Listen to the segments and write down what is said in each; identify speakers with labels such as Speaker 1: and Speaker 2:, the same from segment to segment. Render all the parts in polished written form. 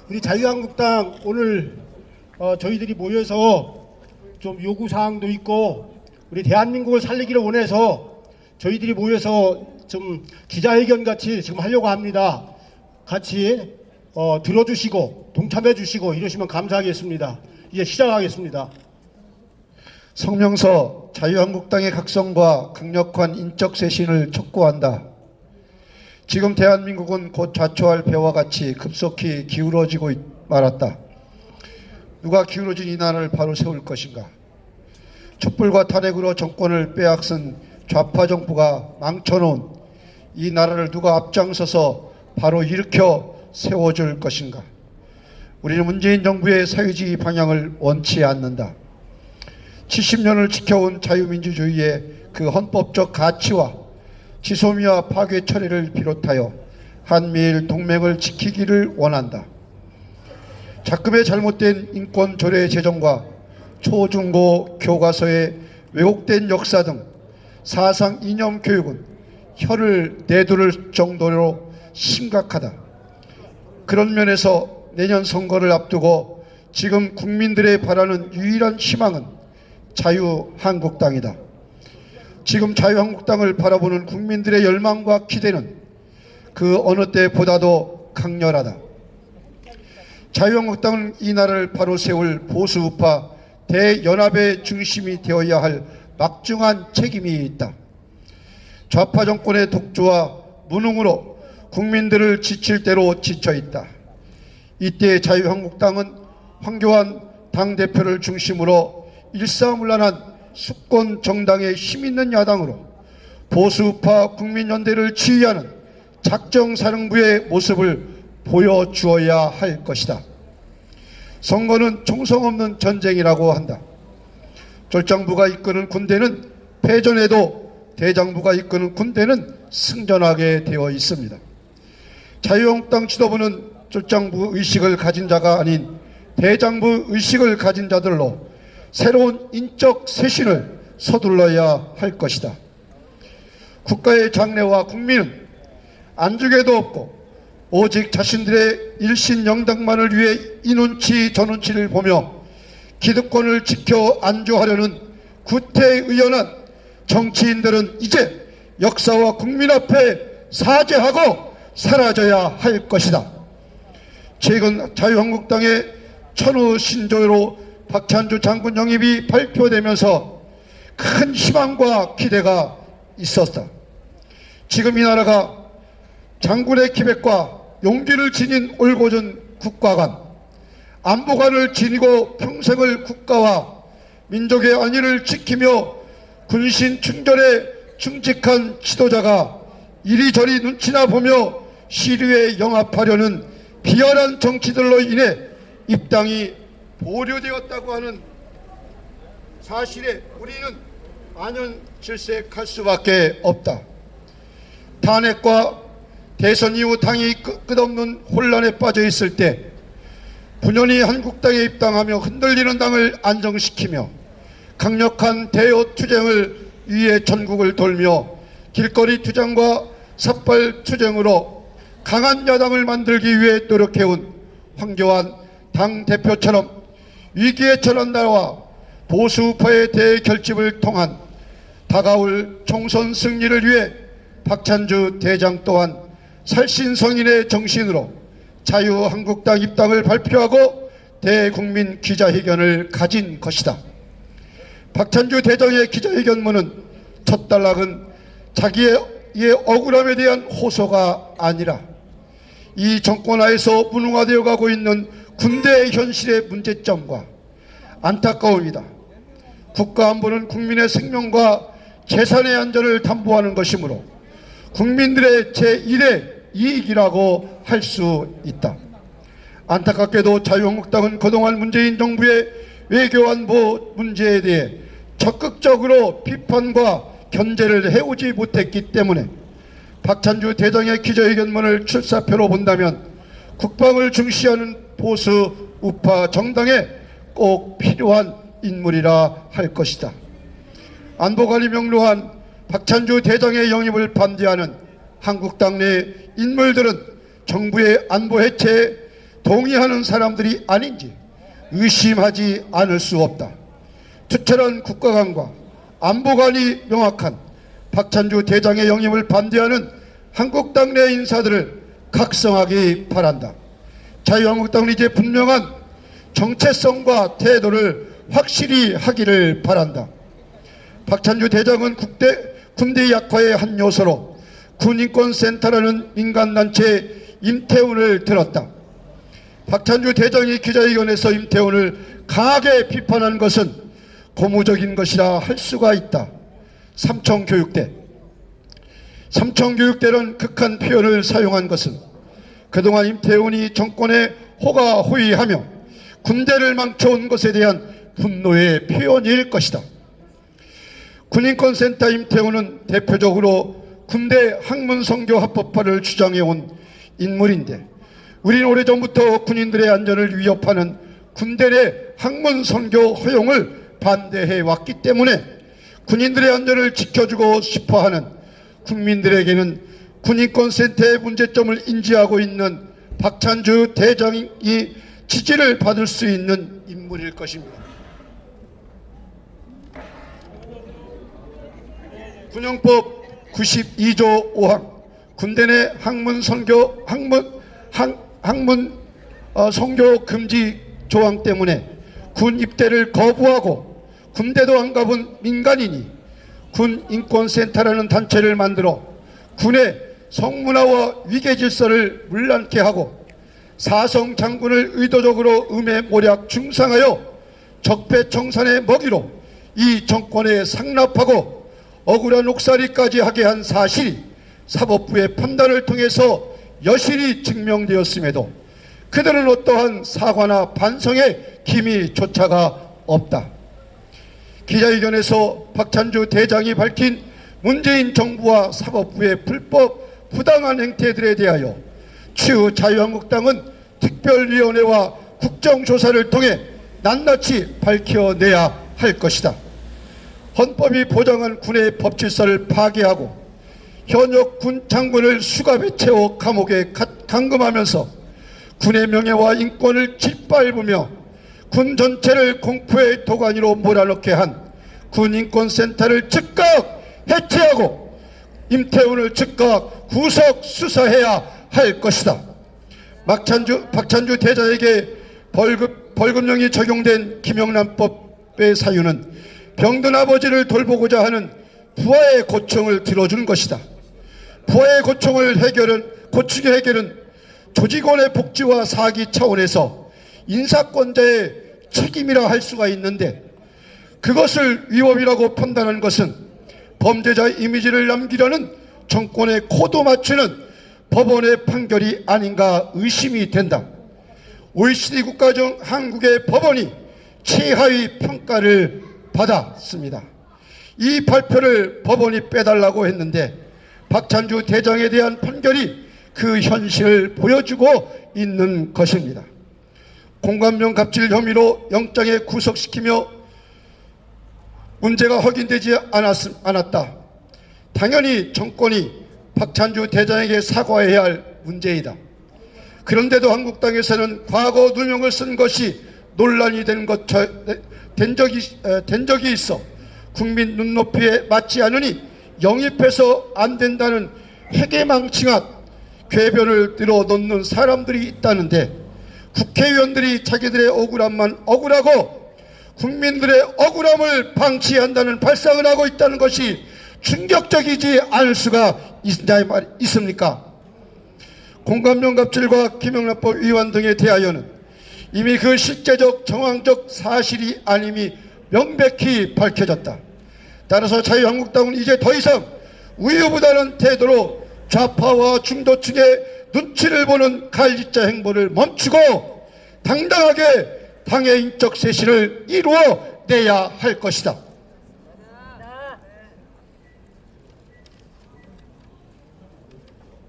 Speaker 1: 우리 자유한국당 오늘 저희들이 모여서 좀 요구사항도 있고 우리 대한민국을 살리기를 원해서 저희들이 모여서 좀 기자회견 같이 지금 하려고 합니다. 같이 들어주시고 동참해 주시고 이러시면 감사하겠습니다. 이제 시작하겠습니다.
Speaker 2: 성명서 자유한국당의 각성과 강력한 인적 쇄신을 촉구한다. 지금 대한민국은 곧 좌초할 배와 같이 급속히 기울어지고 말았다. 누가 기울어진 이 나라를 바로 세울 것인가? 촛불과 탄핵으로 정권을 빼앗은 좌파 정부가 망쳐놓은 이 나라를 누가 앞장서서 바로 일으켜 세워줄 것인가? 우리는 문재인 정부의 사회주의 방향을 원치 않는다. 70년을 지켜온 자유민주주의의 그 헌법적 가치와 지소미아 파괴 처리를 비롯하여 한미일 동맹을 지키기를 원한다. 작금의 잘못된 인권 조례 제정과 초중고 교과서의 왜곡된 역사 등 사상 이념 교육은 혀를 내두를 정도로 심각하다. 그런 면에서 내년 선거를 앞두고 지금 국민들의 바라는 유일한 희망은 자유한국당이다. 지금 자유한국당을 바라보는 국민들의 열망과 기대는 그 어느 때보다도 강렬하다. 자유한국당은 이 나라를 바로 세울 보수우파 대연합의 중심이 되어야 할 막중한 책임이 있다. 좌파 정권의 독주와 무능으로 국민들을 지칠 대로 지쳐있다. 이때 자유한국당은 황교안 당대표를 중심으로 일사불란한 수권 정당의 힘있는 야당으로 보수파 국민연대를 지휘하는 작정사령부의 모습을 보여주어야 할 것이다. 선거는 총성 없는 전쟁이라고 한다. 졸장부가 이끄는 군대는 패전해도 대장부가 이끄는 군대는 승전하게 되어 있습니다. 자유한국당 지도부는 졸장부 의식을 가진 자가 아닌 대장부 의식을 가진 자들로 새로운 인적 쇄신을 서둘러야 할 것이다. 국가의 장래와 국민은 안중에도 없고 오직 자신들의 일신영당만을 위해 이 눈치 저 눈치를 보며 기득권을 지켜 안주하려는 구태의연한 정치인들은 이제 역사와 국민 앞에 사죄하고 사라져야 할 것이다. 최근 자유한국당의 천우 신조로 박찬주 장군 영입이 발표되면서 큰 희망과 기대가 있었다. 지금 이 나라가 장군의 기백과 용기를 지닌 올곧은 국가관, 안보관을 지니고 평생을 국가와 민족의 안위를 지키며 군신 충전에 충직한 지도자가 이리저리 눈치나 보며 시류에 영합하려는 비열한 정치들로 인해 입당이 보류되었다고 하는 사실에 우리는 안연질색할 수밖에 없다. 탄핵과 대선 이후 당이 끝없는 혼란에 빠져 있을 때 분연히 한국당에 입당하며 흔들리는 당을 안정시키며 강력한 대여 투쟁을 위해 전국을 돌며 길거리 투쟁과 삿발 투쟁으로 강한 야당을 만들기 위해 노력해온 황교안 당대표처럼 위기에 처한 나라와 보수우파의 대결집을 통한 다가올 총선 승리를 위해 박찬주 대장 또한 살신성인의 정신으로 자유한국당 입당을 발표하고 대국민 기자회견을 가진 것이다. 박찬주 대장의 기자회견문은 첫 단락은 자기의 억울함에 대한 호소가 아니라 이 정권 하에서 무능화되어 가고 있는 군대의 현실의 문제점과 안타까움이다. 국가안보는 국민의 생명과 재산의 안전을 담보하는 것이므로 국민들의 제1의 이익이라고 할 수 있다. 안타깝게도 자유한국당은 그동안 문재인 정부의 외교안보 문제에 대해 적극적으로 비판과 견제를 해오지 못했기 때문에 박찬주 대장의 기자회견문을 출사표로 본다면 국방을 중시하는 보수 우파 정당에 꼭 필요한 인물이라 할 것이다. 안보관이 명료한 박찬주 대장의 영입을 반대하는 한국당 내 인물들은 정부의 안보 해체에 동의하는 사람들이 아닌지 의심하지 않을 수 없다. 투철한 국가관과 안보관이 명확한 박찬주 대장의 영입을 반대하는 한국당 내 인사들을 각성하기 바란다. 자유한국당은 이제 분명한 정체성과 태도를 확실히 하기를 바란다. 박찬주 대장은 군대 약화의 한 요소로 군인권센터라는 민간단체의 임태훈을 들었다. 박찬주 대장이 기자회견에서 임태훈을 강하게 비판한 것은 고무적인 것이라 할 수가 있다. 삼청교육대란 극한 표현을 사용한 것은 그동안 임태훈이 정권에 호가호위하며 군대를 망쳐온 것에 대한 분노의 표현일 것이다. 군인권센터 임태훈은 대표적으로 군대 학문성교 합법화를 주장해온 인물인데, 우리는 오래전부터 군인들의 안전을 위협하는 군대 내 학문선교 허용을 반대해 왔기 때문에 군인들의 안전을 지켜주고 싶어하는 국민들에게는 군인권센터의 문제점을 인지하고 있는 박찬주 대장이 지지를 받을 수 있는 인물일 것입니다. 군용법 92조 5항 군대 내 성교 금지 조항 때문에 군 입대를 거부하고 군대도 안 가본 민간인이 군 인권센터라는 단체를 만들어 군의 성문화와 위계 질서를 문란케 하고 사성 장군을 의도적으로 음해모략 중상하여 적폐청산의 먹이로 이 정권에 상납하고 억울한 옥살이까지 하게 한 사실이 사법부의 판단을 통해서 여실히 증명되었음에도 그들은 어떠한 사과나 반성의 기미조차가 없다. 기자회견에서 박찬주 대장이 밝힌 문재인 정부와 사법부의 불법 부당한 행태들에 대하여 추후 자유한국당은 특별위원회와 국정조사를 통해 낱낱이 밝혀내야 할 것이다. 헌법이 보장한 군의 법질서를 파괴하고 현역 군 장군을 수갑에 채워 감옥에 감금하면서 군의 명예와 인권을 짓밟으며 군 전체를 공포의 도가니로 몰아넣게 한 군인권센터를 즉각 해체하고 임태훈을 즉각 구속 수사해야 할 것이다. 박찬주 대장에게 벌금형이 적용된 김영란법의 사유는 병든 아버지를 돌보고자 하는 부하의 고충을 들어준 것이다. 부하의 고충의 해결은 조직원의 복지와 사기 차원에서 인사권자의 책임이라 할 수가 있는데, 그것을 위법이라고 판단한 것은 범죄자의 이미지를 남기려는 정권의 코도 맞추는 법원의 판결이 아닌가 의심이 된다. OECD 국가 중 한국의 법원이 최하위 평가를 받았습니다. 이 발표를 법원이 빼달라고 했는데 박찬주 대장에 대한 판결이 그 현실을 보여주고 있는 것입니다. 공관명 갑질 혐의로 영장에 구속시키며 문제가 확인되지 않았다. 당연히 정권이 박찬주 대장에게 사과해야 할 문제이다. 그런데도 한국당에서는 과거 누명을 쓴 것이 논란이 된 적이 있어 국민 눈높이에 맞지 않으니 영입해서 안 된다는 회계망칭한 궤변을 들어놓는 사람들이 있다는데, 국회의원들이 자기들의 억울함만 억울하고 국민들의 억울함을 방치한다는 발상을 하고 있다는 것이 충격적이지 않을 수가 있습니까? 공관명 갑질과 김영란법 위반 등에 대하여는 이미 그 실제적 정황적 사실이 아님이 명백히 밝혀졌다. 따라서 자유한국당은 이제 더 이상 우유부단한 태도로 좌파와 중도층의 눈치를 보는 갈짓자 행보를 멈추고 당당하게 당의 인적 쇄신을 이루어내야 할 것이다.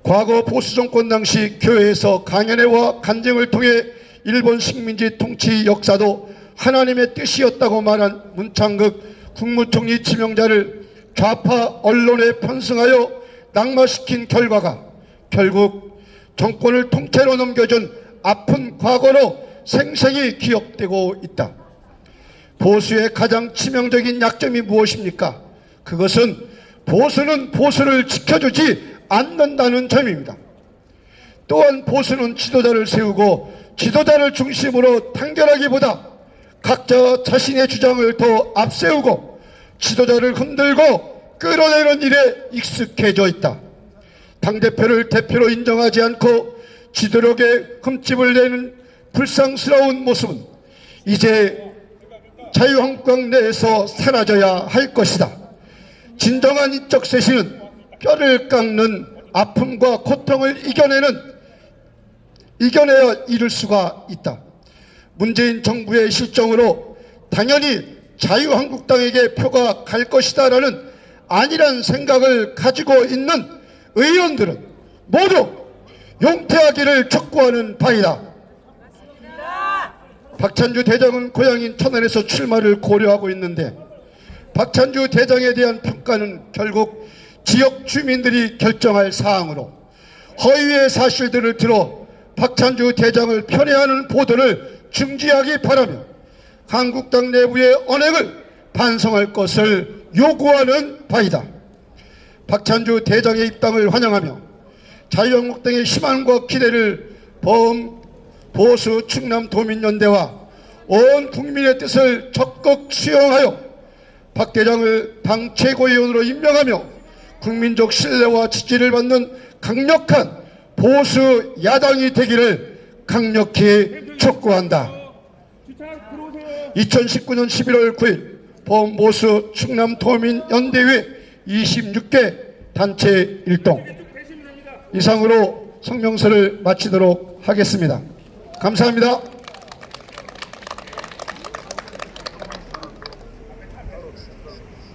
Speaker 2: 과거 보수정권 당시 교회에서 강연회와 간증을 통해 일본 식민지 통치 역사도 하나님의 뜻이었다고 말한 문창극 국무총리 지명자를 좌파 언론에 편승하여 낙마시킨 결과가 결국 정권을 통째로 넘겨준 아픈 과거로 생생히 기억되고 있다. 보수의 가장 치명적인 약점이 무엇입니까? 그것은 보수는 보수를 지켜주지 않는다는 점입니다. 또한 보수는 지도자를 세우고 지도자를 중심으로 단결하기보다 각자 자신의 주장을 더 앞세우고 지도자를 흔들고 끌어내는 일에 익숙해져 있다. 당대표를 대표로 인정하지 않고 지도력에 흠집을 내는 불상스러운 모습은 이제 자유한국당 내에서 사라져야 할 것이다. 진정한 인적 쇄신은 뼈를 깎는 아픔과 고통을 이겨내야 이룰 수가 있다. 문재인 정부의 실정으로 당연히 자유한국당에게 표가 갈 것이다라는 안일한 생각을 가지고 있는 의원들은 모두 용퇴하기를 촉구하는 바이다. 박찬주 대장은 고향인 천안에서 출마를 고려하고 있는데 박찬주 대장에 대한 평가는 결국 지역 주민들이 결정할 사항으로 허위의 사실들을 들어 박찬주 대장을 편애하는 보도를 중지하기 바라며 한국당 내부의 언행을 반성할 것을 요구하는 바이다. 박찬주 대장의 입당을 환영하며 자유한국당의 희망과 기대를 보수 충남도민연대와 온 국민의 뜻을 적극 수용하여 박 대장을 당 최고위원으로 임명하며 국민적 신뢰와 지지를 받는 강력한 보수 야당이 되기를 강력히 촉구한다. 2019년 11월 9일 보수 충남도민연대회 26개 단체 일동 이상으로 성명서를 마치도록 하겠습니다. 감사합니다.